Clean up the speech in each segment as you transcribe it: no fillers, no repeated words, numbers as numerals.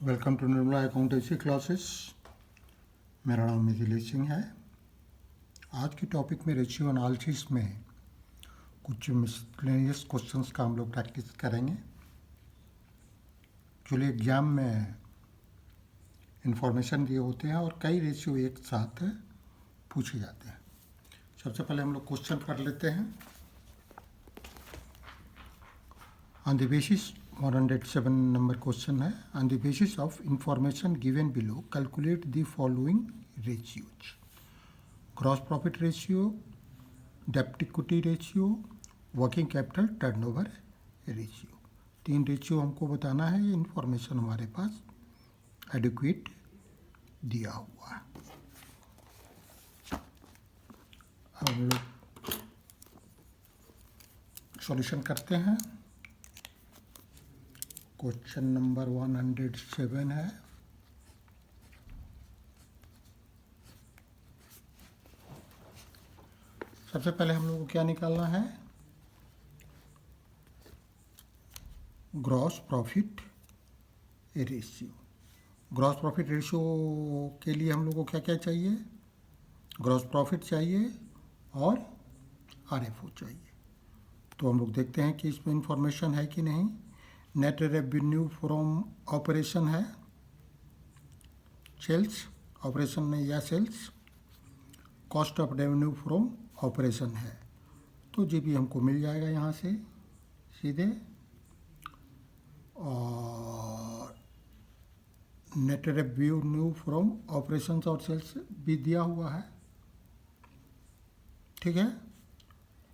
Welcome to Nirmala accountancy classes. मेरा नाम मिथिलेश सिंह है। आज की टॉपिक में रेशियो एनालिसिस में कुछ मिसलेनियस क्वेश्चंस का हम लोग प्रैक्टिस करेंगे। एक्चुअली एग्जाम में इंफॉर्मेशन दिए होते हैं और कई रेशियो एक साथ पूछे जाते हैं। सबसे पहले हम लोग क्वेश्चन कर लेते हैं। On the basis 107 number question है। On the basis of information given below calculate the following ratios: gross profit ratio, डेब्ट equity ratio, working capital turnover ratio. 3 ratio हमको बताना है। ये इंफॉर्मेशन हमारे पास एडिक्वेट दिया हुआ है। हम लोग सॉल्यूशन करते हैं। क्वेश्चन नंबर 107 है। सबसे पहले हम लोग को क्या निकालना है? Gross profit ratio. Gross profit ratio के लिए हम लोग को क्या क्या चाहिए? ग्रॉस प्रॉफिट चाहिए और आरएफओ चाहिए। तो हम लोग देखते हैं कि इसमें इंफॉर्मेशन है कि नहीं। नेट रेवेन्यू फ्रॉम ऑपरेशन है, सेल्स ऑपरेशन में या sales, cost of revenue from operation है। तो जीपी हमको मिल जाएगा यहाँ से सीधे। और नेट रेवेन्यू फ्रॉम ऑपरेशन और सेल्स भी दिया हुआ है। ठीक है,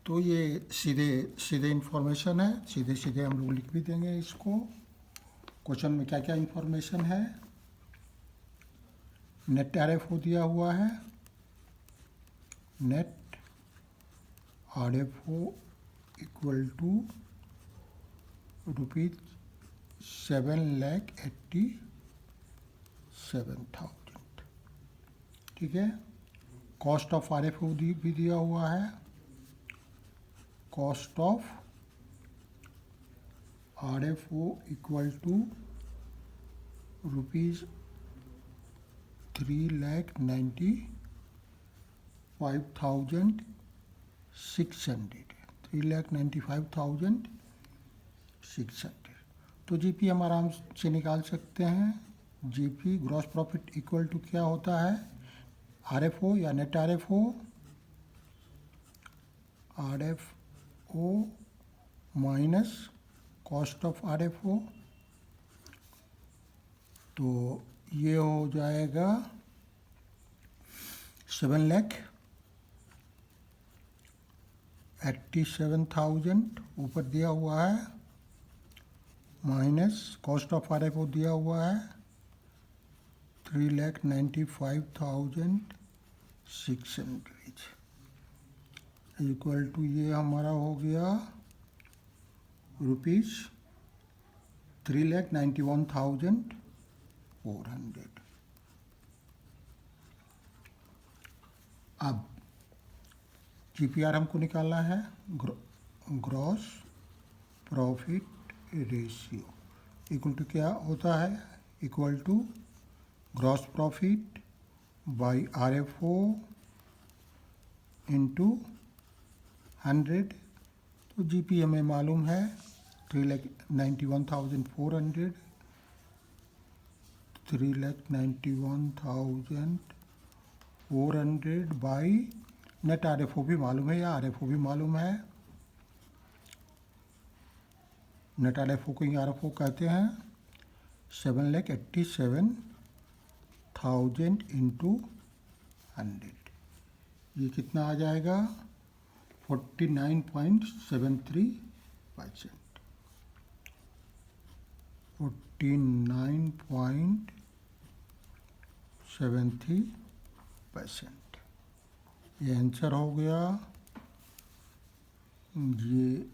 तो ये सीधे इंफॉर्मेशन है। सीधे हम लोग लिख भी देंगे इसको। क्वेश्चन में क्या क्या इंफॉर्मेशन है? नेट आरएफओ दिया हुआ है। Net RFO equal to ₹7,87,000। ठीक है। कॉस्ट ऑफ आरएफओ भी दिया हुआ है। Cost of RFO equal to ₹3,95,600। 3,95,600। तो जीपी हम आराम से निकाल सकते हैं। GP gross profit equal to क्या होता है? आरएफओ या net RFO minus cost of RFO. तो ये हो जाएगा 7,87,000 ऊपर दिया हुआ है, माइनस कॉस्ट ऑफ आरएफओ दिया हुआ है 3,95,600 इक्वल टू ये हमारा हो गया ₹3,91,400। अब जीपीआर हमको निकालना है। Gross profit ratio equal to क्या होता है? Equal to gross profit by RFO into 100। तो जीपी हमें मालूम है 3,91,400। 3,91,400 बाई नेट आरएफओ भी मालूम है या आरएफओ भी मालूम है। नेट आरएफओ को आरएफओ कहते हैं। 7,87,000 इंटू 100। ये कितना आ जाएगा? 49.73%। 49.73%। ये आंसर हो गया। ये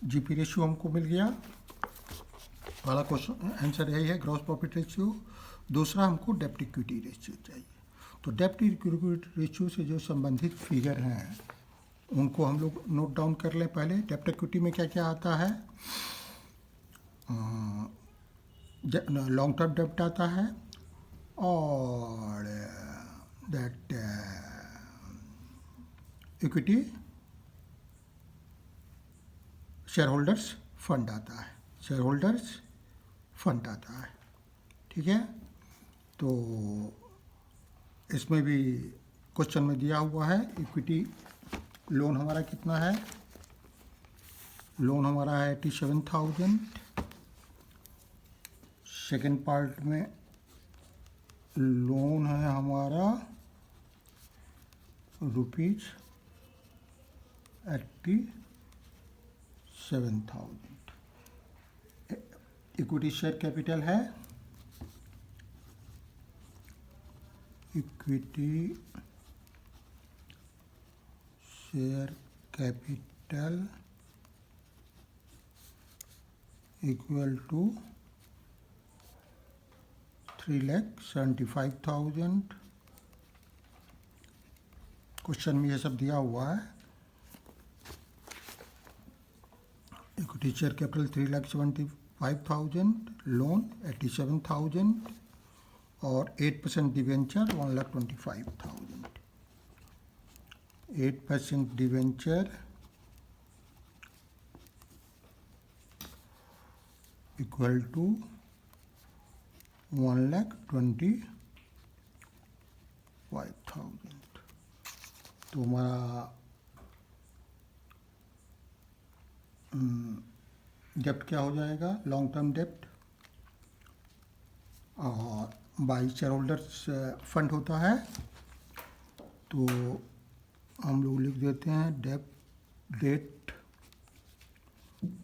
जीपी रेशियो हमको मिल गया। पहला क्वेश्चन आंसर यही है, ग्रॉस प्रॉफिट रेशियो। दूसरा हमको डेब्ट इक्विटी रेशियो चाहिए। तो डेब्ट इक्विटी रेशियो से जो संबंधित फिगर हैं उनको हम लोग नोट डाउन कर लें। पहले डेब्ट इक्विटी में क्या क्या आता है? लॉन्ग टर्म डेब्ट आता है और that equity share holders fund आता है, शेयर होल्डर्स फंड आता है। ठीक है, तो इसमें भी क्वेश्चन में दिया हुआ है इक्विटी लोन हमारा कितना है। लोन हमारा है 87,000। सेकेंड पार्ट में लोन है हमारा ₹87,000। इक्विटी शेयर कैपिटल है, equity share capital equal to 3,75,000। Question में ये सब दिया हुआ है। इक्विटी शेयर कैपिटल 3,75,000, लोन 87,000 और 8% डिवेंचर 1,25,000। 8% debenture equal to 1,25,000। तो हमारा डेप्ट क्या हो जाएगा, लॉन्ग टर्म डेप्ट, और बाई शेयर होल्डर्स फंड होता है, तो हम लोग लिख देते हैं debt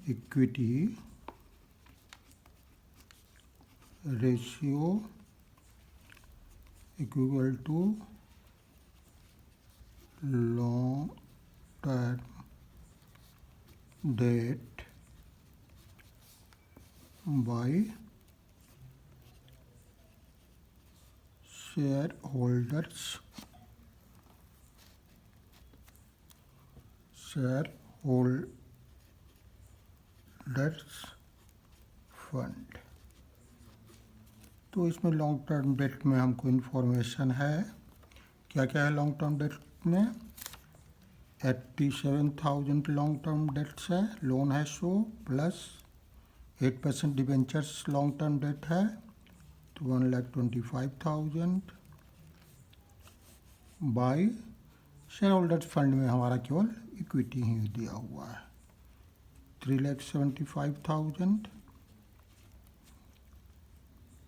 equity ratio equal to long term debt by share holders fund. तो इसमें लॉन्ग टर्म डेट में हमको इन्फॉर्मेशन है, क्या क्या है लॉन्ग टर्म डेट में। 87,000 लॉन्ग टर्म डेट्स है, लोन है 100 plus 8% debentures long term date है, तो 1,25,000 बाई शेयर होल्डर्स फंड में हमारा केवल इक्विटी ही दिया हुआ है 3,75,000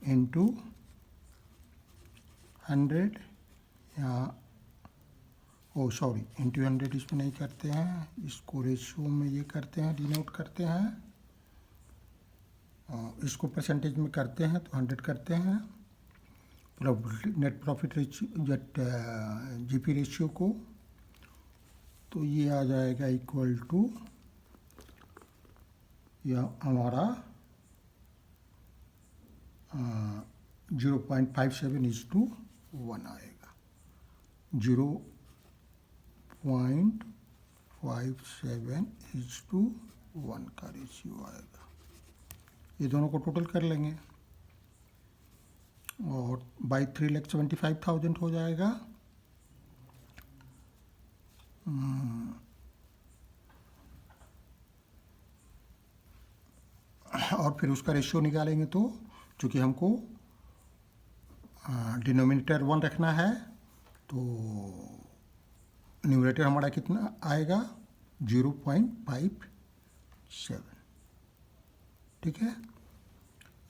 इंटू 100, या इंटू 100 इसमें नहीं करते हैं, इसको रेशियो में ये करते हैं, डिनोट करते हैं। इसको परसेंटेज में करते हैं तो 100 करते हैं, net profit ratio GP ratio को, तो ये आ जाएगा इक्वल टू, या हमारा 0.57:1 आएगा। 0.57:1 का रेशियो आएगा। ये दोनों को टोटल कर लेंगे और बाई 3,75,000 हो जाएगा। और फिर उसका रेशियो निकालेंगे तो चूँकि हमको डिनोमिनेटर 1 रखना है, तो न्यूमरेटर हमारा कितना आएगा 0.57। ठीक है,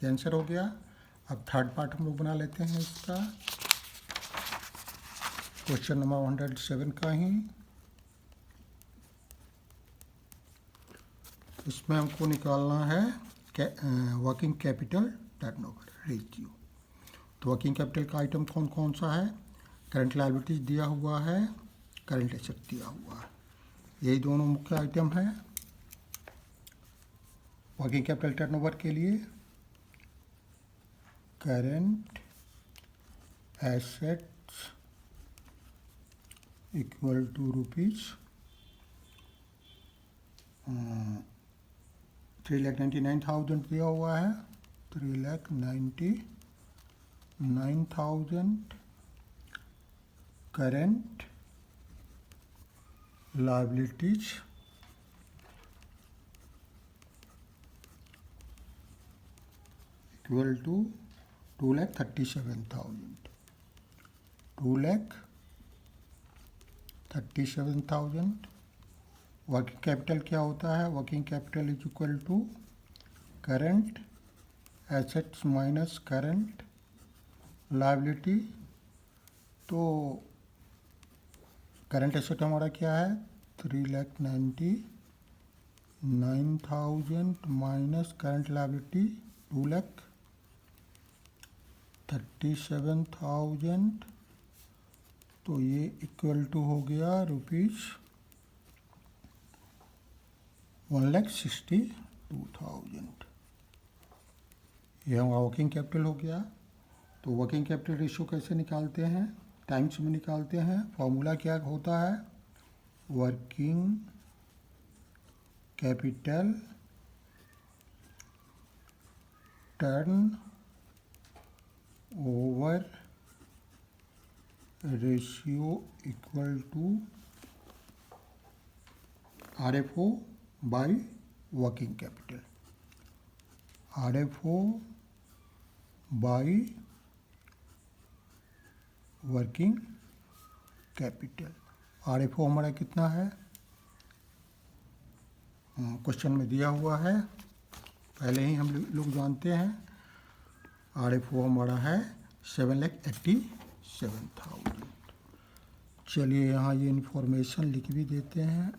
ये आंसर हो गया। अब थर्ड पार्ट हम लोग बना लेते हैं इसका, क्वेश्चन नंबर 107 का ही। इसमें हमको निकालना है वर्किंग कैपिटल टर्नओवर रेशियो। तो वर्किंग कैपिटल का आइटम कौन कौन सा है, करंट लायबिलिटीज दिया हुआ है, करंट एसेट दिया हुआ है, यही दोनों मुख्य आइटम है वर्किंग कैपिटल टर्नओवर के लिए। करंट एसेट्स इक्वल टू 3,99,000 दिया हुआ है, 3,99,000 current liabilities equal to 2,37,000, 2,37,000। Working capital क्या होता है? Working capital is equal to current assets minus current liability. तो करंट एसेट हमारा क्या है? 3,99,000 माइनस करंट लायबिलिटी 2,37,000। तो ये इक्वल टू हो गया ₹1,62,000। ये हमारा वर्किंग कैपिटल हो गया। तो वर्किंग कैपिटल रेशियो कैसे निकालते हैं? टाइम्स में निकालते हैं। फॉर्मूला क्या होता है? Working capital turnover ratio equal to RFO by working capital, RFO by working capital. RFO हमारा कितना है? क्वेश्चन में दिया हुआ है, पहले ही हम लोग जानते हैं। RFO हमारा है 7,87,000। चलिए यहाँ ये इन्फॉर्मेशन लिख भी देते हैं।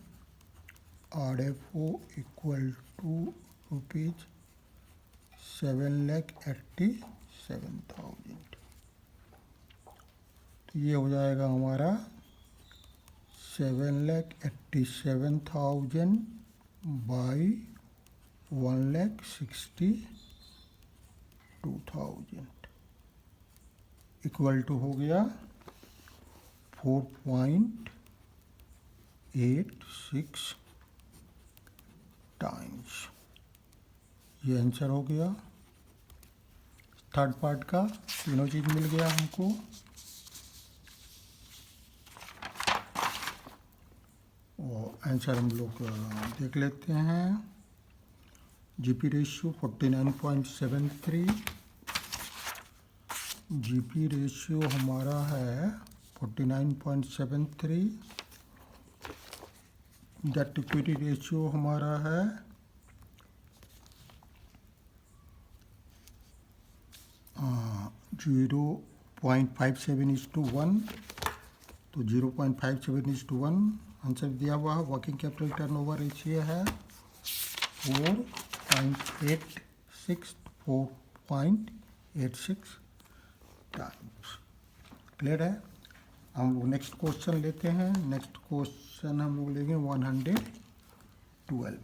RFO equal to ₹7,87,000। तो ये हो जाएगा हमारा 7,87,000 बाई 1,62,000 इक्वल टू हो गया 4.86 टाइम्स। ये आंसर हो गया थर्ड पार्ट का। तीनों चीज़ मिल गया हमको। और आंसर हम लोग देख लेते हैं। जीपी रेशियो 49.73, जीपी रेशियो हमारा है 49.73। डेट इक्विटी रेशियो हमारा है 0.57:1। तो 0.57:1 आंसर दिया हुआ है। वर्किंग कैपिटल टर्नओवर रेशियो है 4.86 टाइम्स। क्लियर है? हम लोग नेक्स्ट क्वेश्चन लेते हैं। नेक्स्ट क्वेश्चन हम लोग लेंगे 112।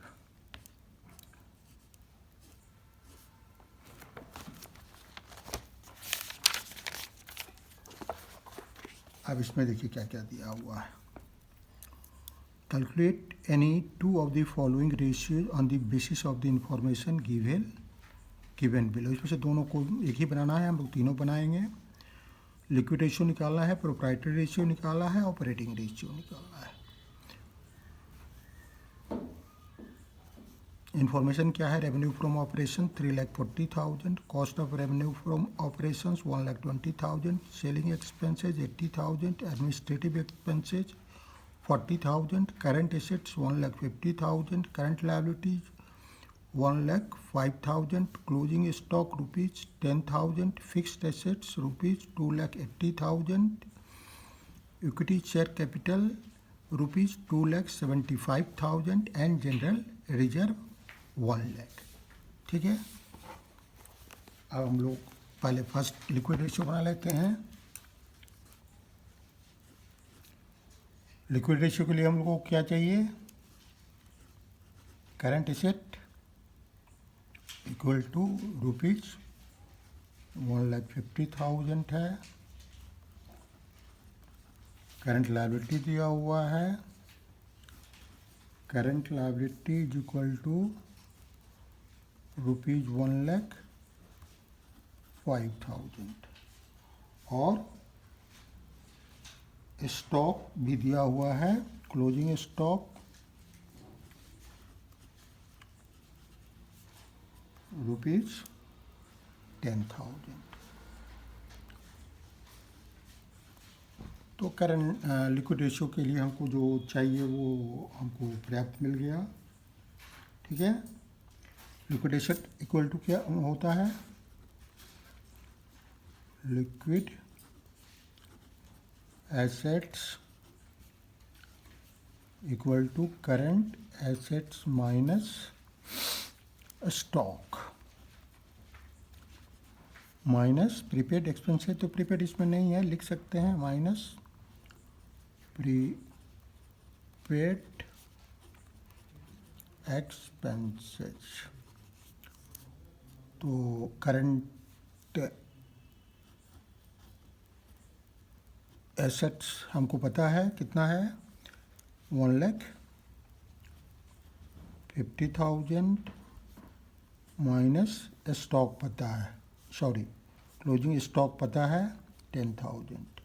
अब इसमें देखिए क्या क्या दिया हुआ है। Calculate any two of the following ratios on the basis of the information given below. इसमें से दोनों को एक ही बनाना है, हम लोग तीनों बनाएंगे। लिक्विड रेशियो निकालना है, प्रोप्राइटरी रेशियो निकालना है, ऑपरेटिंग रेशियो निकालना है। इन्फॉर्मेशन क्या है? Revenue from operation 3,40,000, cost of revenue from operation 1,20,000, selling expenses 80,000, administrative expenses 40,000, current assets 1,50,000, current liabilities 1,05,000, closing stock ₹10,000, fixed assets ₹2,80,000, equity share capital ₹2,75,000 and general reserve 1,00,000। ठीक है। अब हम लोग पहले फर्स्ट लिक्विड रेशियो बना लेते हैं। लिक्विड रेशियो के लिए हम लोग को क्या चाहिए? करंट एसेट इक्वल टू ₹1,50,000 है। करंट लायबिलिटी दिया हुआ है, current liability is equal to ₹1,05,000 और स्टॉक भी दिया हुआ है, क्लोजिंग स्टॉक ₹10,000। तो करंट लिक्विड रेशियो के लिए हमको जो चाहिए वो हमको पर्याप्त मिल गया। ठीक है, लिक्विड एसेट इक्वल टू क्या होता है? Liquid assets equal to current assets minus stock minus prepaid expense है, तो प्रीपेड इसमें नहीं है, लिख सकते हैं माइनस प्रीपेड एक्सपेंसेस। तो करंट एसेट्स हमको पता है कितना है, 1,50,000 माइनस स्टॉक पता है, सॉरी क्लोजिंग स्टॉक पता है 10,000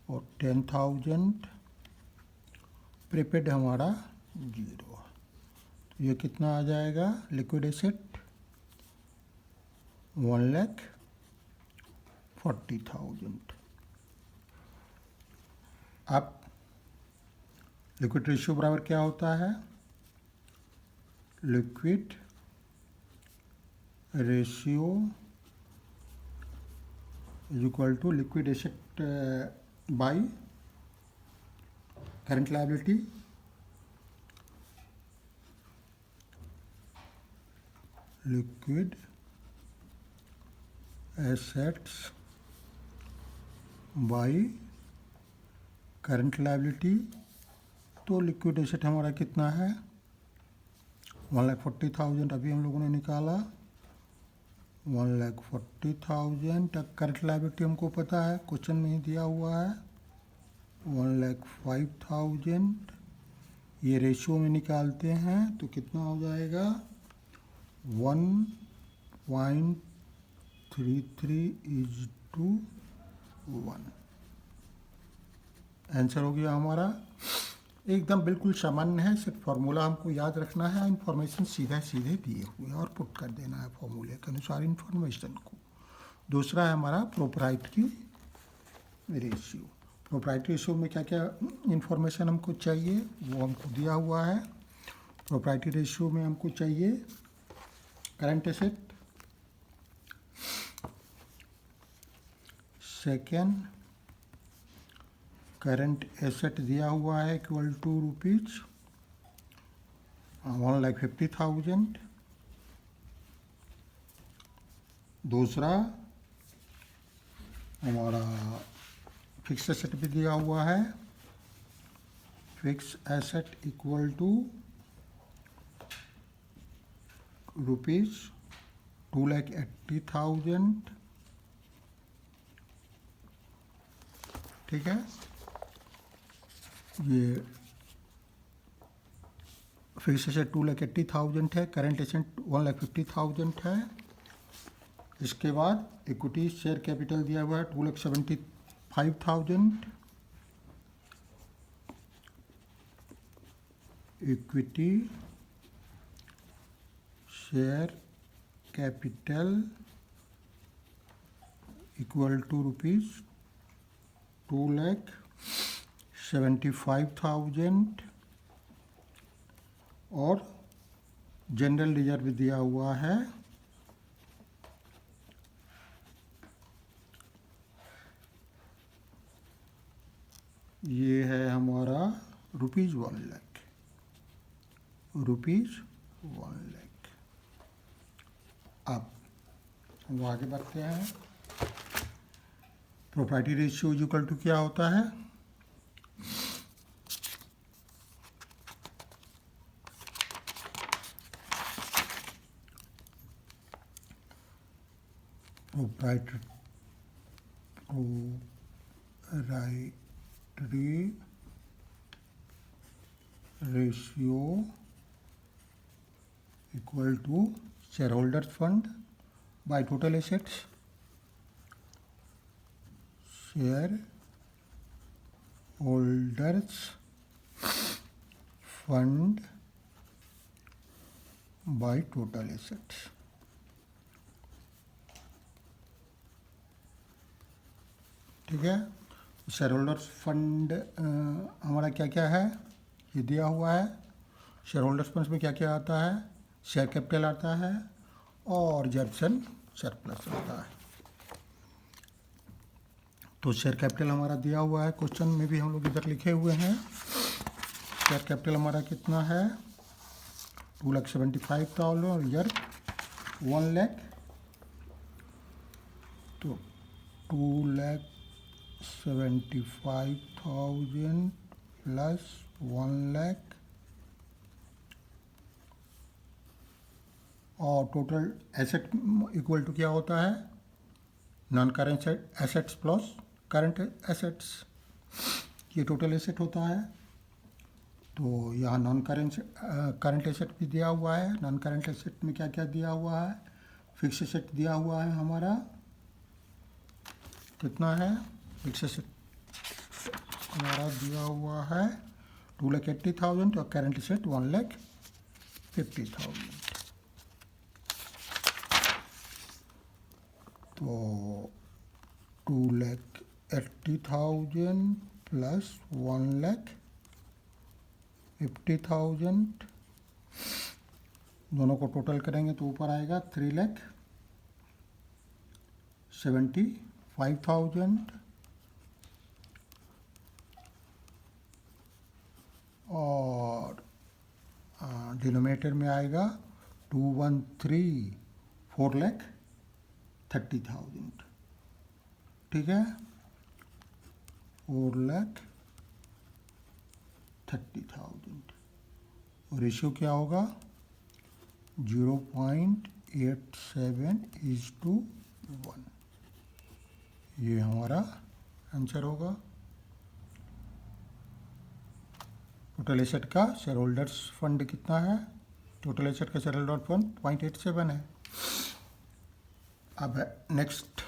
और 10,000 प्रीपेड हमारा 0। तो ये कितना आ जाएगा? Liquid asset 1,40,000। अब लिक्विड रेशियो बराबर क्या होता है? Liquid ratio is equal to liquid asset by current liability liquid assets by current liability. तो लिक्विड एसेट हमारा कितना है? 1,40,000 अभी हम लोगों ने निकाला, 1,40,000। करंट लायबिलिटी हमको पता है, क्वेश्चन में ही दिया हुआ है 1,05,000। ये रेशियो में निकालते हैं तो कितना हो जाएगा? 1.33:1। आंसर हो गया हमारा। एकदम बिल्कुल सामान्य है, सिर्फ फार्मूला हमको याद रखना है, इन्फॉर्मेशन सीधे सीधे दिए हुए और पुट कर देना है फार्मूले के अनुसार इन्फॉर्मेशन को। दूसरा है हमारा प्रोप्राइटरी रेशियो। प्रोप्राइटरी रेशियो में क्या क्या इन्फॉर्मेशन हमको चाहिए वो हमको दिया हुआ है। प्रोप्राइटरी रेशियो में हमको चाहिए current asset, second current asset दिया हुआ है इक्वल टू ₹1,50,000। दूसरा हमारा फिक्स एसेट भी दिया हुआ है, फिक्स एसेट इक्वल टू ₹2,80,000। ठीक है, ये फिक्स एसेट 2,80,000 है, करंट एसेट 1,50,000 है। इसके बाद इक्विटी शेयर कैपिटल दिया हुआ है 2,75,000। Equity share capital equal to ₹2,75,000 और जनरल रिजर्व दिया हुआ है ये है हमारा ₹1,00,000। ₹1,00,000। अब हम आगे बढ़ते हैं। प्रोप्राइटरी रेशियो इक्वल टू क्या होता है? Proprietary ratio equal to shareholders fund by total assets, share holders fund by total assets. ठीक है, शेयर होल्डर्स फंड हमारा क्या क्या है ये दिया हुआ है। शेयर होल्डर्स फंड में क्या क्या आता है, शेयर कैपिटल आता है और रिजर्वेशन सरप्लस आता है। तो शेयर कैपिटल हमारा दिया हुआ है, क्वेश्चन में भी हम लोग इधर लिखे हुए हैं। शेयर कैपिटल हमारा कितना है 2,75,000 और रिजर्व 1 लाख। तो 2,75,000 प्लस 1 लाख और टोटल एसेट इक्वल टू क्या होता है, non current assets plus current assets, ये टोटल एसेट होता है। तो यहाँ नॉन करंट एसेट भी दिया हुआ है। नॉन करंट एसेट में क्या क्या दिया हुआ है, फिक्स एसेट दिया हुआ है हमारा, कितना है फिक्स एसेट हमारा दिया हुआ है 2,80,000 और करंट एसेट 1,50,000। तो 2,80,000 प्लस 1,50,000 दोनों को टोटल करेंगे तो ऊपर आएगा 3,75,000 और डिनोमिनेटर में आएगा 213 4,30,000। ठीक है, 4,30,000 और रेशियो क्या होगा 0.87:1। ये हमारा आंसर होगा। टोटल एसेट का शेयर होल्डर्स फंड कितना है, टोटल एसेट का शेयर होल्डर फंड 0.87 है। अब नेक्स्ट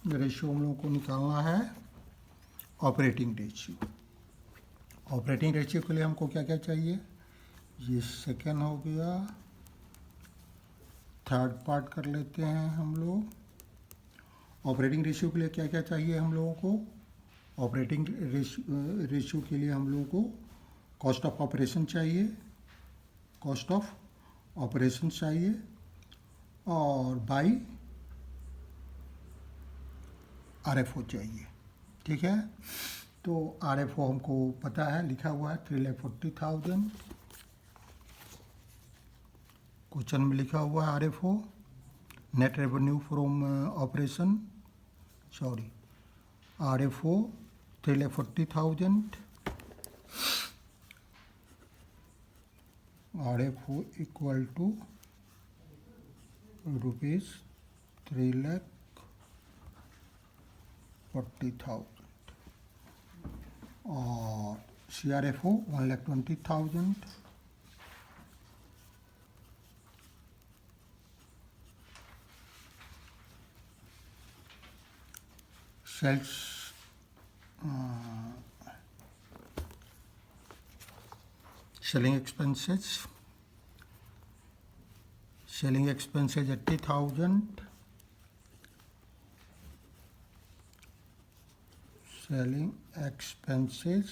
रेशियो हम लोगों को निकालना है ऑपरेटिंग रेशियो। ऑपरेटिंग रेशियो के लिए हमको क्या क्या चाहिए, ये सेकेंड हो गया, थर्ड पार्ट कर लेते हैं हम लोग। ऑपरेटिंग रेशियो के लिए क्या क्या चाहिए हम लोगों को, ऑपरेटिंग रेशियो के लिए हम लोगों को कॉस्ट ऑफ ऑपरेशन चाहिए, कॉस्ट ऑफ ऑपरेशन चाहिए और बाई RFO चाहिए। ठीक है, तो RFO हमको पता है, लिखा हुआ है 3,40,000, क्वेश्चन में लिखा हुआ है RFO net revenue from operation, sorry RFO 3,40,000, RFO equal to ₹3,40,000 और CRFO 1,20,000, sales selling expenses 80,000, selling expenses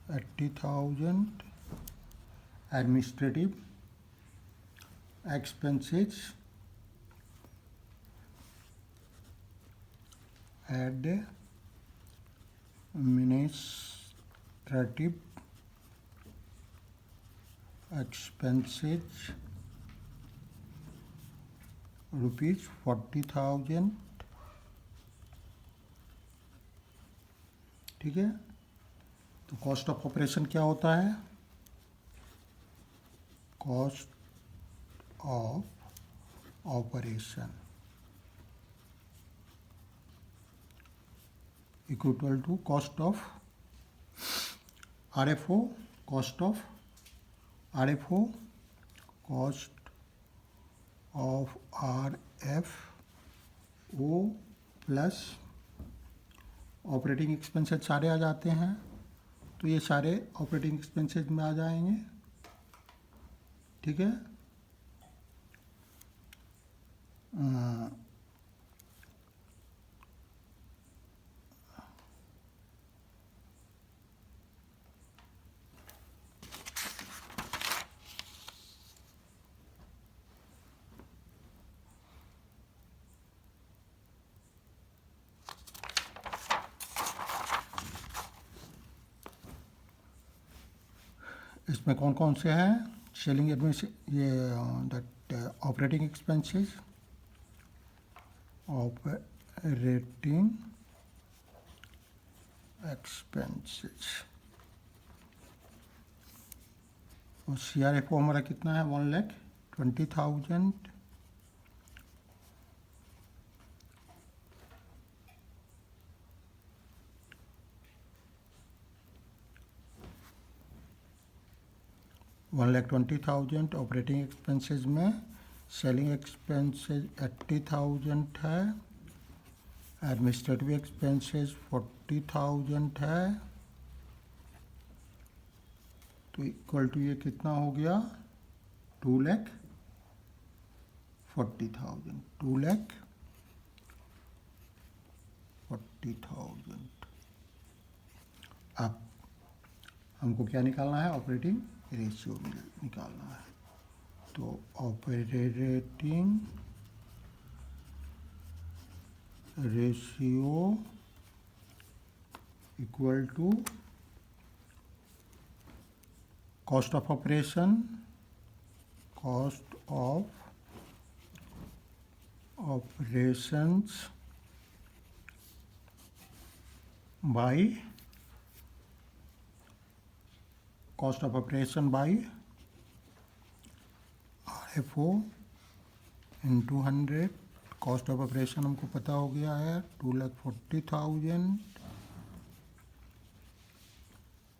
80,000, administrative expenses administrative expenses ₹40,000। ठीक है, तो कॉस्ट ऑफ ऑपरेशन क्या होता है, cost of operation equal to cost of RFO cost of RFO, cost of RFO plus operating expenses सारे आ जाते हैं, तो ये सारे ऑपरेटिंग एक्सपेंसेस में आ जाएंगे। ठीक है, इसमें कौन कौन से हैं? सेलिंग ये that operating expenses, operating expenses और CRFO हमारा कितना है? 1,20,000 1,20,000 ऑपरेटिंग एक्सपेंसेस में सेलिंग एक्सपेंसेस 80,000 है, एडमिनिस्ट्रेटिव एक्सपेंसेस 40,000 है, तो इक्वल टू ये कितना हो गया? 2,40,000, 2,40,000। अब हमको क्या निकालना है? ऑपरेटिंग रेशियो निकालना है, तो operating ratio equal to cost of operation, cost of operations by cost of operation by RFO into 100। Cost of operation हमको पता हो गया है 2,40,000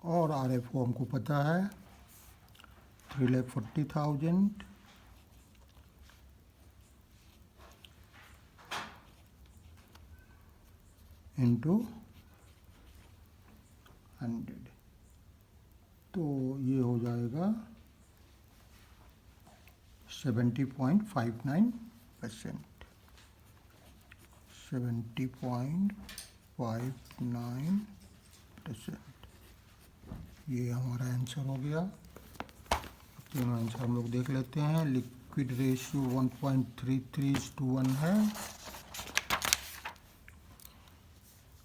और RFO हमको पता है 3,40,000 इंटू 100, तो ये हो जाएगा 70.59%, 70.59%। ये हमारा आंसर हो गया। तीनों आंसर हम लोग देख लेते हैं। लिक्विड रेशियो 1.33:1 है।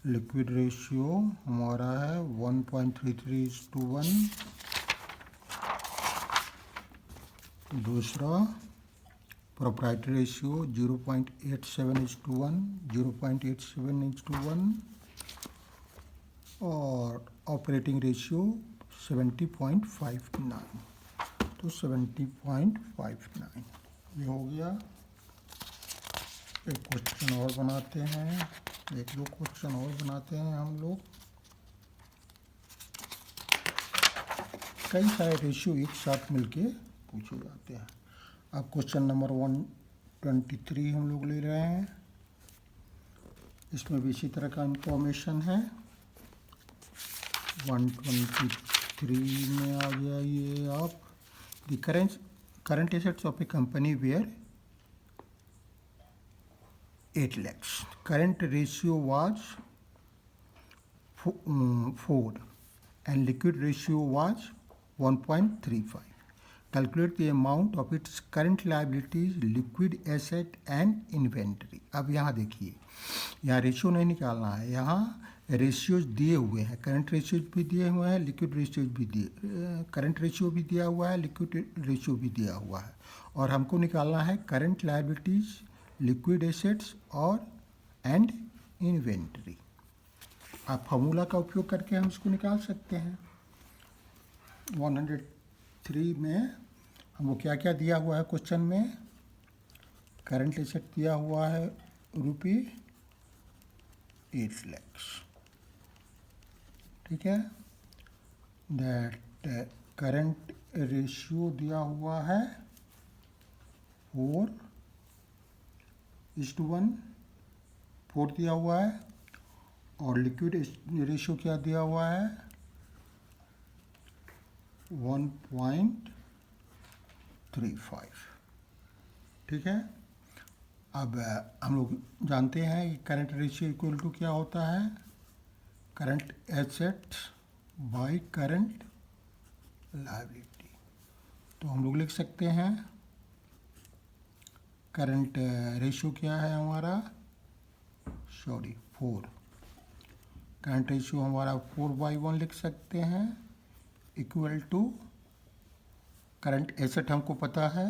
लिक्विड रेशियो हमारा है 1.33:1। दूसरा प्रोप्राइटरी रेशियो 0.87:1, 0.87:1 और ऑपरेटिंग रेशियो 70.59, तो 70.59 ये हो गया। एक क्वेश्चन और बनाते हैं, एक दो क्वेश्चन और बनाते हैं हम लोग। कई सारे रेशियो एक साथ मिलके पूछे जाते हैं। अब क्वेश्चन नंबर 123 हम लोग ले रहे हैं। इसमें भी इसी तरह का इंफॉर्मेशन है। 123 में आ गया ये आप the current assets of a company where 8 lakhs. Current ratio was 4 and liquid ratio was 1.35. Calculate the amount of its current liabilities, liquid asset and inventory. अब यहाँ देखिए, यहाँ रेशियो नहीं निकालना है, यहाँ रेशियोज दिए हुए हैं। करंट रेशियोज भी दिए हुए हैं, लिक्विड रेशियोज भी करंट रेशियो भी दिया हुआ है, लिक्विड रेशियो भी दिया हुआ है। और हमको निकालना है करंट लायबिलिटीज़, लिक्विड एसेट्स और एंड इन्वेंट्री। आप फार्मूला का उपयोग करके हम इसको निकाल सकते हैं। 103 में हमको क्या क्या दिया हुआ है क्वेश्चन में? करंट एसेट दिया हुआ है ₹8 lakhs, ठीक है। दैट करंट रेशियो दिया हुआ है 4:1, 4 दिया हुआ है, और लिक्विड रेशियो क्या दिया हुआ है 1.35। ठीक है। अब हम लोग जानते हैं कि करंट रेशियो इक्वल टू क्या होता है, current assets bye current liability. तो हम लोग लिख सकते हैं करंट रेशियो क्या है हमारा, 4, करंट रेशियो हमारा 4/1 लिख सकते हैं, इक्वल टू करंट एसेट हमको पता है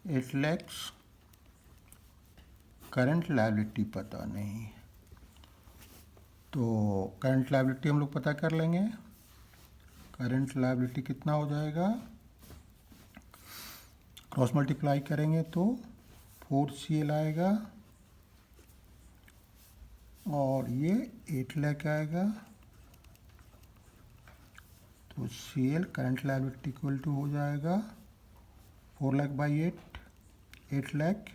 8 लाख, करंट लायबिलिटी पता नहीं। तो करंट लायबिलिटी हम लोग पता कर लेंगे। करंट लायबिलिटी कितना हो जाएगा, क्रॉस मल्टीप्लाई करेंगे तो 4CL आएगा, और ये 8 लाख आएगा। तो CL current liability equal to हो जाएगा 4 lakh by 8 lakh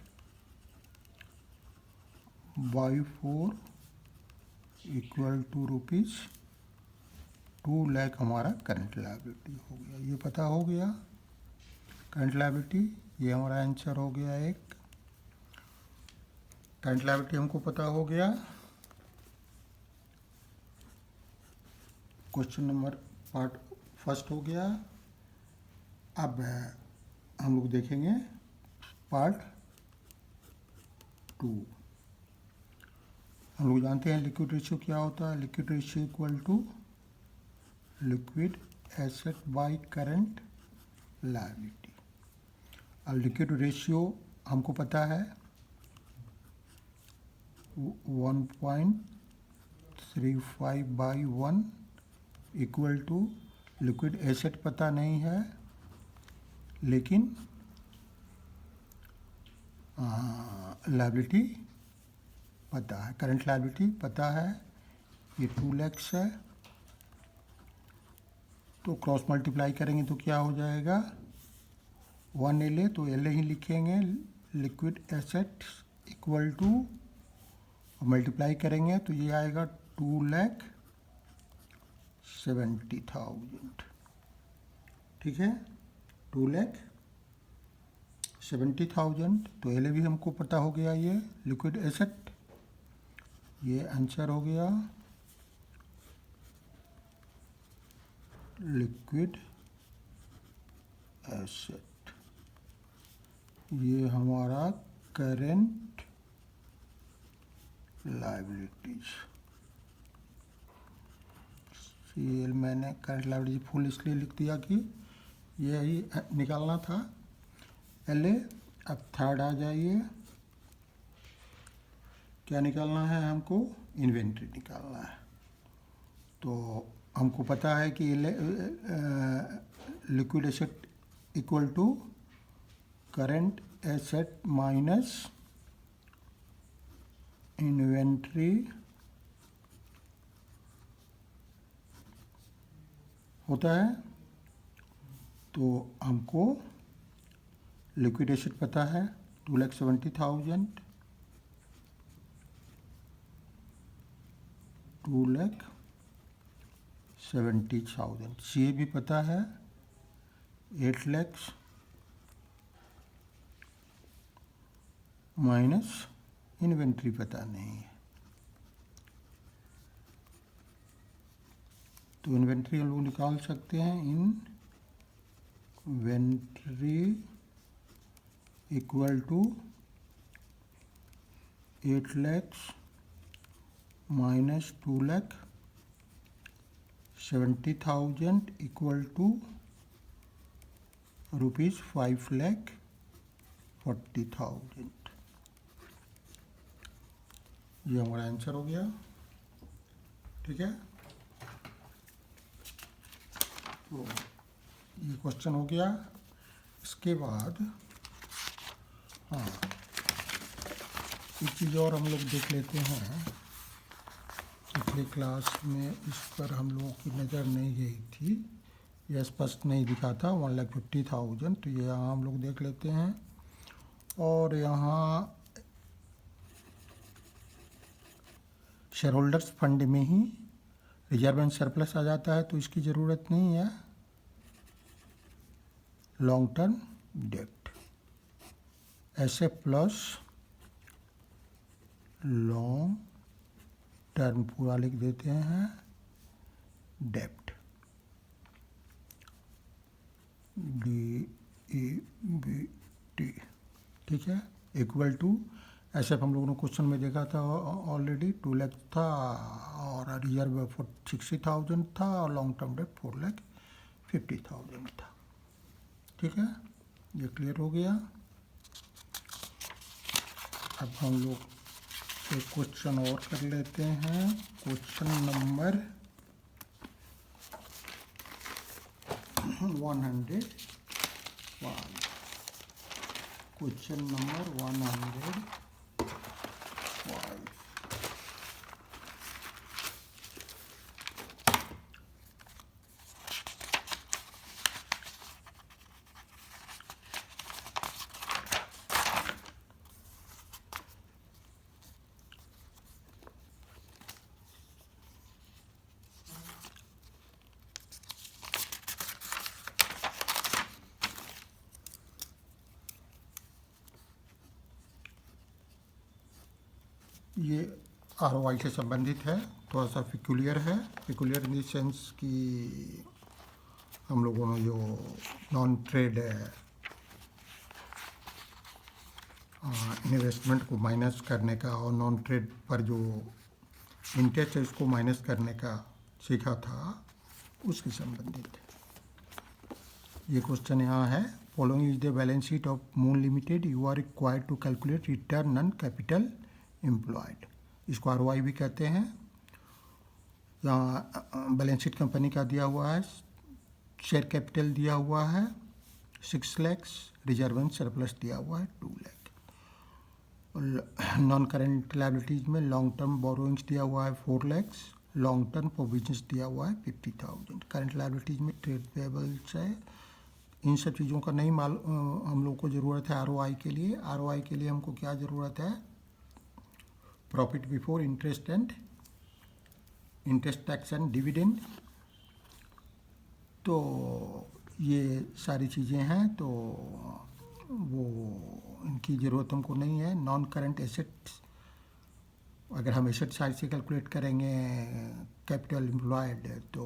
by 4 equal to ₹2 lakh हमारा करंट लायबिलिटी हो गया। ये पता हो गया करंट लायबिलिटी, ये हमारा आंसर हो गया एक। करंट लायबिलिटी हमको पता हो गया। क्वेश्चन नंबर पार्ट फर्स्ट हो गया। अब हम लोग देखेंगे पार्ट 2। हम लोग जानते हैं लिक्विड रेशियो क्या होता है, liquid ratio equal to liquid asset by current liability. अब लिक्विड रेशियो हमको पता है 1.35/1 इक्वल टू लिक्विड एसेट पता नहीं है, लेकिन लायबिलिटी पता है, करंट लायबिलिटी पता है, ये 2 लाख है। तो क्रॉस मल्टीप्लाई करेंगे तो क्या हो जाएगा 1 LA, तो LA ही लिखेंगे, liquid asset equal to, multiply करेंगे तो ये आएगा 2,70,000। ठीक है, 2,70,000। तो LA भी हमको पता हो गया, ये लिक्विड एसेट, ये आंसर हो गया लिक्विड एसेट। ये हमारा करंट लायबिलिटीज। CL मैंने करंट लायबिलिटी फुल इसलिए लिख दिया कि यही निकालना था LA। अब थर्ड आ जाइए, क्या निकालना है हमको, इन्वेंट्री निकालना है। तो हमको पता है कि liquid asset equal to current asset minus inventory होता है। तो हमको लिक्विड एसेट पता है 2,70,000, 2,70,000। CA भी पता है 8 लाख माइनस इन्वेंट्री पता नहीं है। तो इन्वेंट्री हम लोग निकाल सकते हैं, inventory equal to 8 lakh minus 2,70,000 equal to ₹5,40,000। ये हमारा आंसर हो गया। ठीक है, तो ये क्वेश्चन हो गया। इसके बाद हाँ, एक चीज़ और हम लोग देख लेते हैं पिछली क्लास में इस पर हम लोगों की नज़र नहीं गई थी, यह स्पष्ट नहीं दिखा था 1,50,000, तो ये यहाँ हम लोग देख लेते हैं। और यहाँ शेयर होल्डर्स फंड में ही रिजर्व एंड सरप्लस आ जाता है, तो इसकी ज़रूरत नहीं है। लॉन्ग टर्म डेट ऐसे प्लस लॉन्ग टर्म पूरा लिख देते हैं डेप्ट, DEBT, ठीक है, इक्वल टू ऐसे हम लोगों ने क्वेश्चन में देखा था ऑलरेडी 2 लाख था और रिजर्व 60,000 था और लॉन्ग टर्म डेट 4,50,000 था। ठीक है, ये क्लियर हो गया। अब हम लोग एक क्वेश्चन और कर लेते हैं, क्वेश्चन नंबर 101। Question number 105। ये ROI से संबंधित है, थोड़ा सा पिकुलियर है। पिकुलियर इन द सेंस कि हम लोगों ने जो नॉन ट्रेड इन्वेस्टमेंट को माइनस करने का और नॉन ट्रेड पर जो इंटरेस्ट है उसको माइनस करने का सीखा था, उसके संबंधित है ये क्वेश्चन। यहाँ है, following is the balance sheet of Moon Limited, you are required to calculate return on capital employed. इसको ROI भी कहते हैं। यहाँ बैलेंस शीट कंपनी का दिया हुआ है, शेयर कैपिटल दिया हुआ है 6 लाख, रिजर्व एंड सरप्लस दिया हुआ है 2 लाख। नॉन करेंट लायबिलिटीज़ में लॉन्ग टर्म बोरोइंग्स दिया हुआ है 4 लाख, लॉन्ग टर्म प्रोविजंस दिया हुआ है 50,000। करंट लायबिलिटीज़ में ट्रेड पेबल्स है। इन सब चीज़ों का नहीं हम लोग को ज़रूरत है ROI के लिए। ROI के लिए हमको क्या ज़रूरत है, profit before interest tax and dividend. तो ये सारी चीज़ें हैं, तो वो इनकी ज़रूरत हमको नहीं है। नॉन करंट एसेट्स, अगर हम एसेट साइड से कैलकुलेट करेंगे कैपिटल एम्प्लॉयड, तो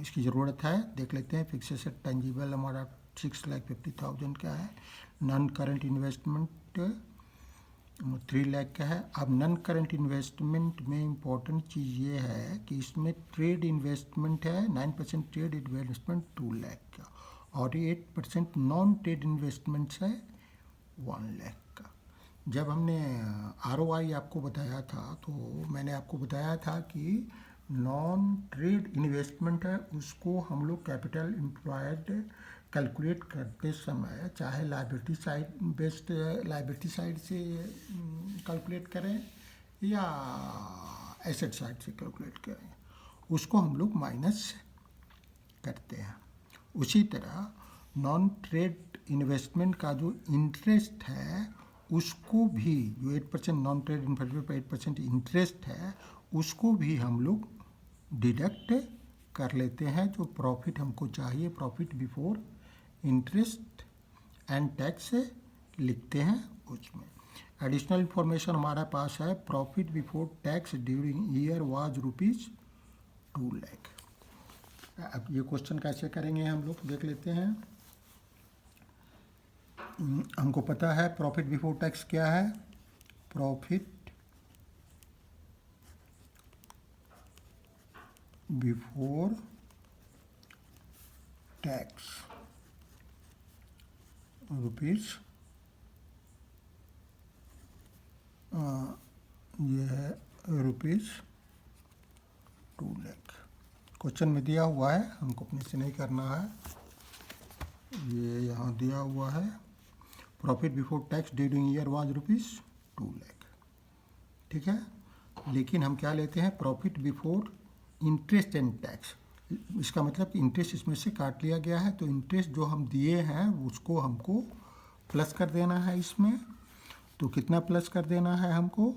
इसकी ज़रूरत है। देख लेते हैं, फिक्स एसेट टेंजिबल हमारा 6,50,000 का है। नॉन करंट इन्वेस्टमेंट 3 लाख का है। अब नॉन करंट इन्वेस्टमेंट में इम्पोर्टेंट चीज़ ये है कि इसमें ट्रेड इन्वेस्टमेंट है 9% ट्रेड इन्वेस्टमेंट 2 लाख का, और 8% नॉन ट्रेड इन्वेस्टमेंट्स है 1 लाख का। जब हमने ROI आपको बताया था, तो मैंने आपको बताया था कि नॉन ट्रेड इन्वेस्टमेंट है उसको हम लोग कैपिटल एम्प्लॉयड कैलकुलेट करते समय चाहे लायबिलिटी साइड से कैलकुलेट करें या एसेट साइड से कैलकुलेट करें, उसको हम लोग माइनस करते हैं। उसी तरह नॉन ट्रेड इन्वेस्टमेंट का जो इंटरेस्ट है उसको भी, जो 8% नॉन ट्रेड इन्वेस्टमेंट पर 8% इंटरेस्ट है, उसको भी हम लोग डिडक्ट कर लेते हैं। जो प्रॉफिट हमको चाहिए, profit before interest and tax लिखते हैं उसमें। एडिशनल इंफॉर्मेशन हमारे पास है, profit before tax during year was ₹2 lakh. अब ये क्वेश्चन कैसे करेंगे हम लोग देख लेते हैं। हमको पता है प्रॉफिट बिफोर टैक्स क्या है, प्रॉफिट बिफोर टैक्स रुपीज़, ये है ₹2 लाख। क्वेश्चन में दिया हुआ है, हमको अपने से नहीं करना है, ये यहाँ दिया हुआ है। Profit before tax during year was ₹2 lakh, ठीक है। लेकिन हम क्या लेते हैं, profit before interest and tax. इसका मतलब कि इंटरेस्ट इसमें से काट लिया गया है, तो इंटरेस्ट जो हम दिए हैं उसको हमको प्लस कर देना है इसमें। तो कितना प्लस कर देना है हमको,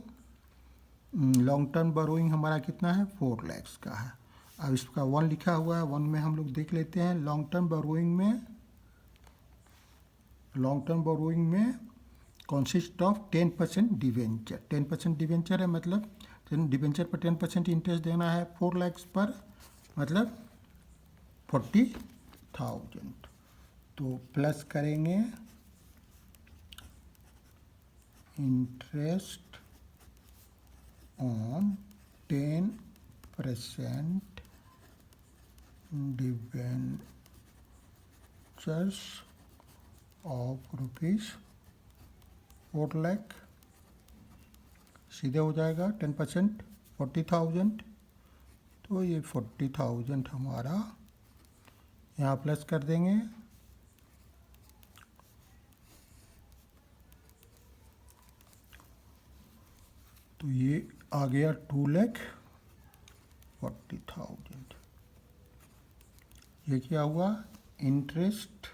लॉन्ग टर्म बोरोइंग हमारा कितना है, 4 लाख का है। अब इसका 1 लिखा हुआ है, 1 में हम लोग देख लेते हैं। लॉन्ग टर्म बोरोइंग में कॉन्सिस्ट ऑफ 10% डिवेंचर। 10% डिवेंचर है, मतलब डिवेंचर पर 10% इंटरेस्ट देना है 4 लाख पर, मतलब 40,000। तो प्लस करेंगे interest on 10% debentures of rupees 4 lakh, सीधे हो जाएगा 10% 40,000। तो ये 40,000 हमारा यहाँ प्लस कर देंगे, तो ये आ गया 2,40,000। ये क्या हुआ, interest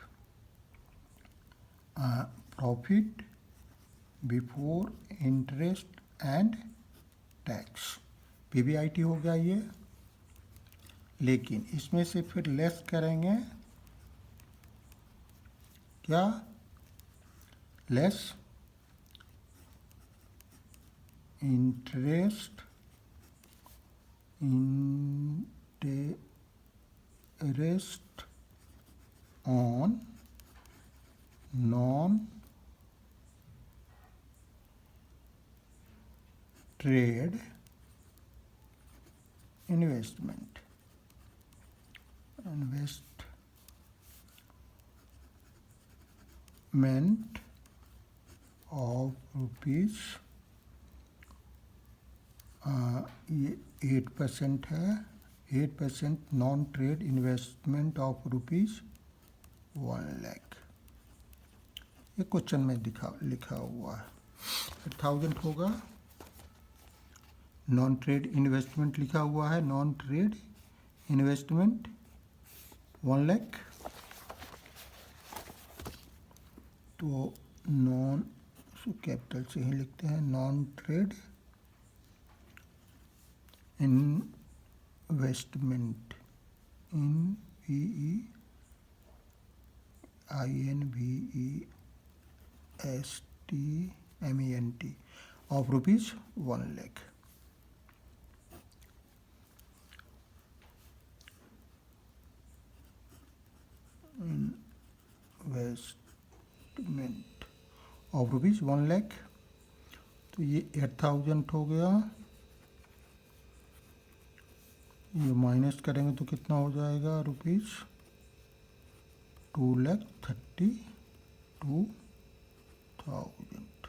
profit before interest and tax, PBIT हो गया ये। लेकिन इसमें से फिर लेस करेंगे क्या, less interest on non trade investment of rupees, ये 8% है, 8% non trade investment of rupees 1 lakh. ये क्वेश्चन में लिखा हुआ है। 1000 होगा, नॉन ट्रेड इन्वेस्टमेंट लिखा हुआ है, नॉन ट्रेड इन्वेस्टमेंट 1 लाख। तो नॉन कैपिटल से ही लिखते हैं, non trade investment, INVESTMENT of rupees 1 lakh. Investment of rupees 1 lakh. तो ये 8,000 हो गया, ये माइनस करेंगे तो कितना हो जाएगा, रुपीज़ 2,32,000।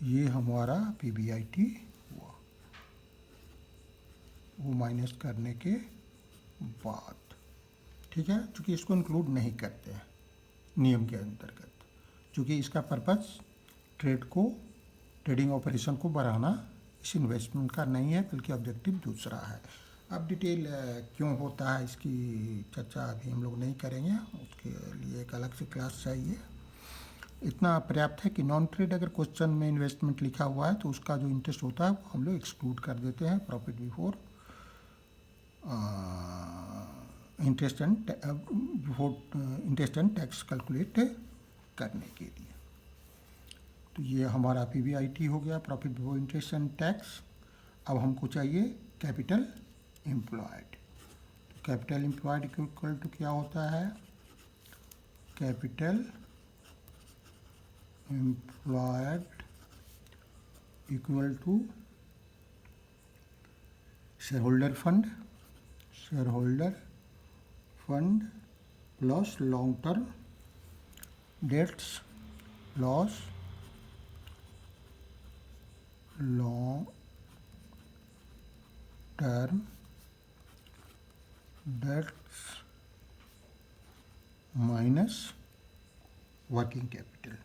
ये हमारा पीबीआईटी हुआ, वो माइनस करने के बाद। ठीक है, चूँकि इसको इंक्लूड नहीं करते हैं नियम के अंतर्गत, चूँकि इसका पर्पस ट्रेडिंग ऑपरेशन को बढ़ाना इस इन्वेस्टमेंट का नहीं है, बल्कि ऑब्जेक्टिव दूसरा है। अब डिटेल क्यों होता है इसकी चर्चा अभी हम लोग नहीं करेंगे, उसके लिए एक अलग से क्लास चाहिए। इतना पर्याप्त है कि नॉन ट्रेड अगर क्वेश्चन में इन्वेस्टमेंट लिखा हुआ है तो उसका जो इंटरेस्ट होता है वो हम लोग एक्सक्लूड कर देते हैं profit before interest and tax calculate करने के लिए। तो ये हमारा पीबीआईटी हो गया, profit before interest and tax. अब हमको चाहिए capital employed. Capital employed equal to क्या होता है, capital employed equal to shareholder fund plus long term debts plus long term debts minus working capital.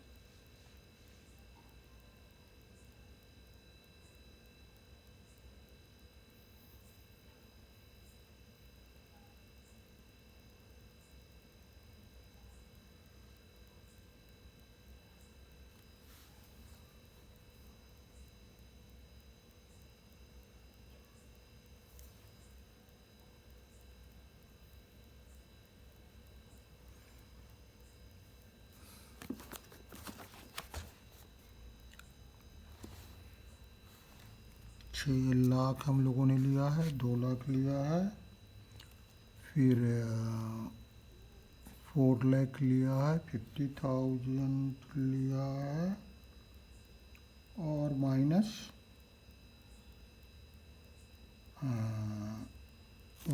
6 lakh हम लोगों ने लिया है, 2 लाख लिया है, फिर 4 लाख लिया है, 50,000 लिया है, और माइनस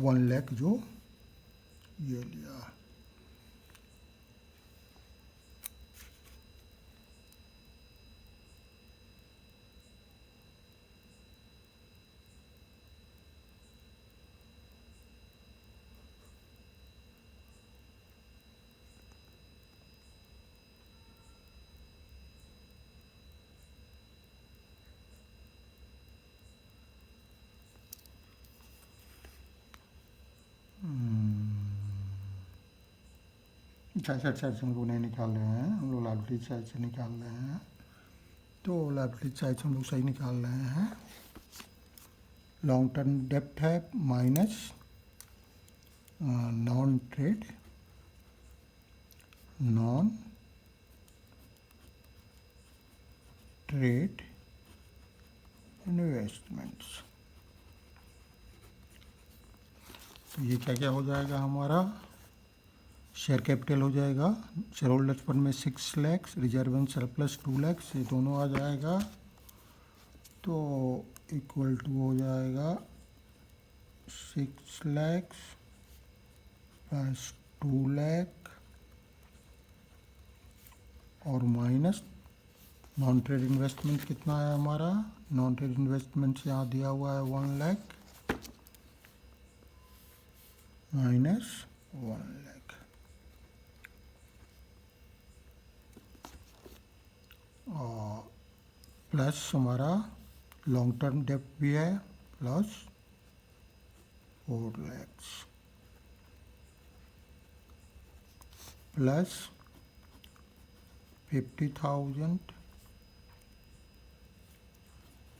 1 लाख जो ये लिया है। अच्छा, हम लोग नहीं निकाल रहे हैं, हम लोग लाइबिलिटी साइड से निकाल रहे हैं। तो लाइबिलिटी साइड से हम लोग सही निकाल रहे हैं। लॉन्ग टर्म डेप्ट है माइनस नॉन ट्रेड इन्वेस्टमेंट्स। तो ये क्या क्या हो जाएगा हमारा, शेयर कैपिटल हो जाएगा, शेयर होल्डर्स फंड में 6 lakh, reserve and surplus 2 lakh, ये दोनों आ जाएगा। तो इक्वल टू हो जाएगा 6 लाख प्लस 2 लाख और माइनस नॉन ट्रेड इन्वेस्टमेंट कितना है हमारा, नॉन ट्रेड इन्वेस्टमेंट यहाँ दिया हुआ है 1 लाख माइनस 1 लाख, और प्लस हमारा लॉन्ग टर्म डेप्ट भी है प्लस 4 लाख प्लस 50,000।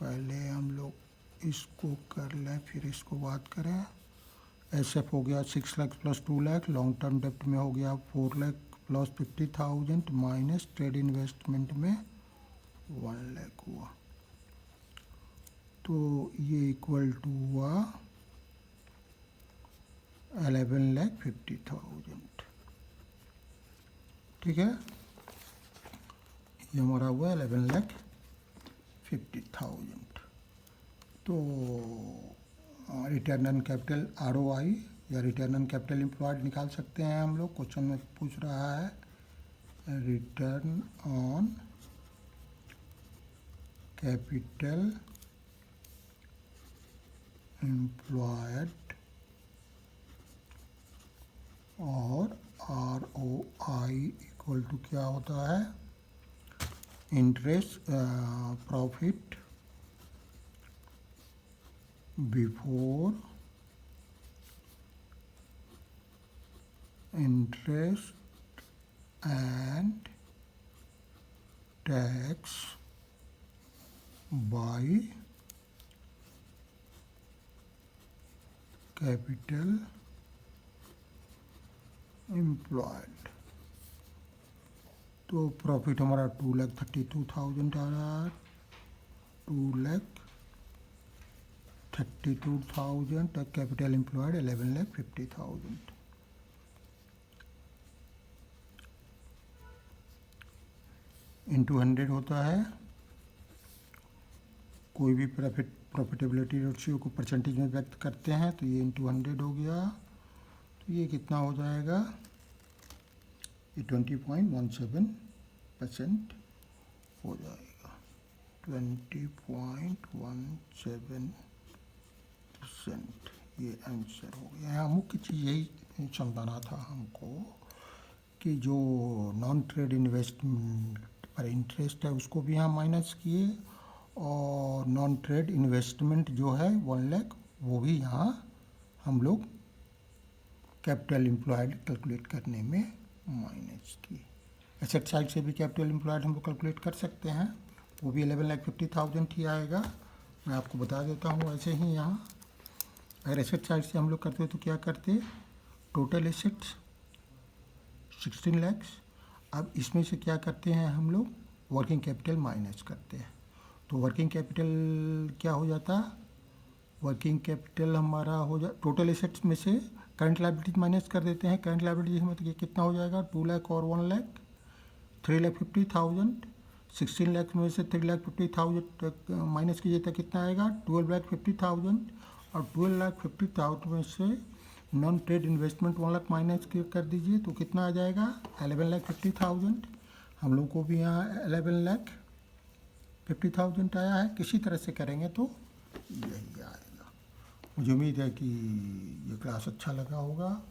पहले हम लोग इसको कर लें फिर इसको बात करें। एसएफ हो गया 6 lakh plus 2 lakh, long term डेप्ट में हो गया 4 lakh plus 50,000 minus trade investment में 1 लाख हुआ। तो ये इक्वल टू हुआ 11,50,000। ठीक है, ये हमारा हुआ 11,50,000। तो रिटर्न ऑन कैपिटल ROI या रिटर्न ऑन कैपिटल एम्प्लॉयड निकाल सकते हैं हम लोग। क्वेश्चन में पूछ रहा है रिटर्न ऑन कैपिटल एम्प्लॉयड और ROI इक्वल टू क्या होता है, interest profit before interest and tax by capital employed. तो प्रॉफिट हमारा 2,32,000 आ रहा है, 2,32,000 तक, कैपिटल एम्प्लॉयड 11,50,000। इंटू 100 होता है, कोई भी प्रॉफिटेबिलिटी रेशियो को परसेंटेज में व्यक्त करते हैं तो ये इंटू 100 हो गया। तो ये कितना हो जाएगा, ये 20.17% हो जाएगा, 20.17%। ये आंसर हो गया। यहाँ मुख्य चीज़ यही समझाना था हमको कि जो नॉन ट्रेड इन्वेस्टमेंट पर इंटरेस्ट है उसको भी यहाँ माइनस किए, और नॉन ट्रेड इन्वेस्टमेंट जो है 1 लाख वो भी यहाँ हम लोग कैपिटल एम्प्लॉयड कैलकुलेट करने में माइनस किए। एसेट साइड से भी कैपिटल एम्प्लॉयड हम लोग कैलकुलेट कर सकते हैं, वो भी 11,50,000 ही आएगा। मैं आपको बता देता हूँ ऐसे ही यहाँ, अगर एसेट साइड से हम लोग करते तो क्या करते, टोटल एसेट्स 16 लाख। अब इसमें से क्या करते हैं हम लोग, वर्किंग कैपिटल माइनस करते हैं। तो वर्किंग कैपिटल क्या हो जाता, वर्किंग कैपिटल हमारा हो जाए, टोटल एसेट्स में से करंट लायबिलिटीज माइनस कर देते हैं। करंट लायबिलिटीज में तो ये कितना हो जाएगा, 2 लाख और 1 लाख, 3,50,000। 16 लाख में से 3,50,000 माइनस कीजिए तो कितना आएगा, 12,50,000। और 12,50,000 में से non trade investment 1 lakh minus कर दीजिए तो कितना आ जाएगा, 11,50,000। हम लोग को भी यहाँ 11,50,000 आया है। किसी तरह से करेंगे तो यही आएगा। मुझे उम्मीद है कि ये क्लास अच्छा लगा होगा।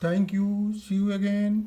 Thank you, see you again.